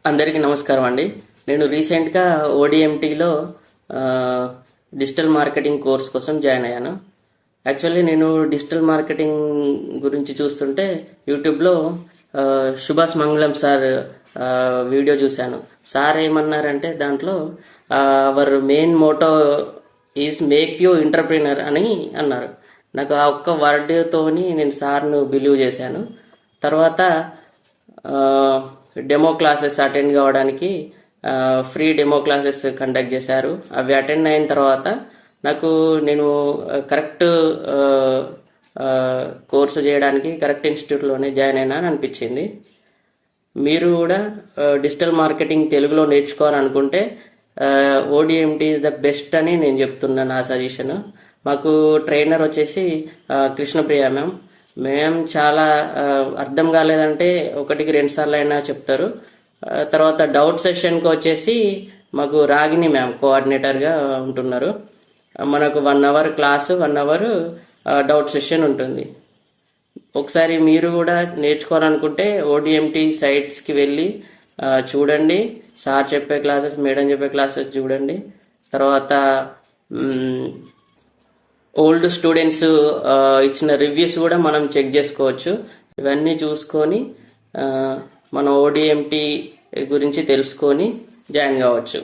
అందరికీ నమస్కారం అండి. నేను రీసెంట్గా ఓడిఎంటీలో డిజిటల్ మార్కెటింగ్ కోర్స్ కోసం జాయిన్ అయ్యాను. యాక్చువల్లీ నేను డిజిటల్ మార్కెటింగ్ గురించి చూస్తుంటే యూట్యూబ్లో సుభాష్ మంగళం సార్ వీడియో చూశాను. సార్ ఏమన్నారంటే దాంట్లో our main motto is make you entrepreneur అని అన్నారు. నాకు ఆ ఒక్క వర్డ్‌తోని నేను సార్‌ను బిలీవ్ చేశాను. తర్వాత డెమో క్లాసెస్ అటెండ్ కావడానికి ఫ్రీ డెమో క్లాసెస్ కండక్ట్ చేశారు. అవి అటెండ్ అయిన తర్వాత నేను కరెక్ట్ కోర్సు చేయడానికి కరెక్ట్ ఇన్స్టిట్యూట్లోనే జాయిన్ అయినా అని అనిపించింది. మీరు కూడా డిజిటల్ మార్కెటింగ్ తెలుగులో నేర్చుకోవాలనుకుంటే ఓడిఎంటీ ఈజ్ ద బెస్ట్ అని నేను చెప్తున్నాను. నా సజెషన్. మాకు ట్రైనర్ వచ్చేసి కృష్ణప్రియ మ్యామ్. మేము చాలా అర్థం కాలేదంటే ఒకటికి 2 సార్లు అయినా చెప్తారు. తర్వాత డౌట్ సెషన్కి వచ్చేసి మాకు రాగిని మ్యామ్ కోఆర్డినేటర్గా ఉంటున్నారు. మనకు 1 hour class, 1 hour doubt session ఉంటుంది. ఒకసారి మీరు కూడా నేర్చుకోవాలనుకుంటే ఓడిఎంటీ సైట్స్కి వెళ్ళి చూడండి. సార్ చెప్పే క్లాసెస్, మేడం చెప్పే క్లాసెస్ చూడండి. తర్వాత ఓల్డ్ స్టూడెంట్స్ ఇచ్చిన రివ్యూస్ కూడా మనం చెక్ చేసుకోవచ్చు. ఇవన్నీ చూసుకొని మన ఓడిఎంటీ గురించి తెలుసుకొని జాయిన్ కావచ్చు.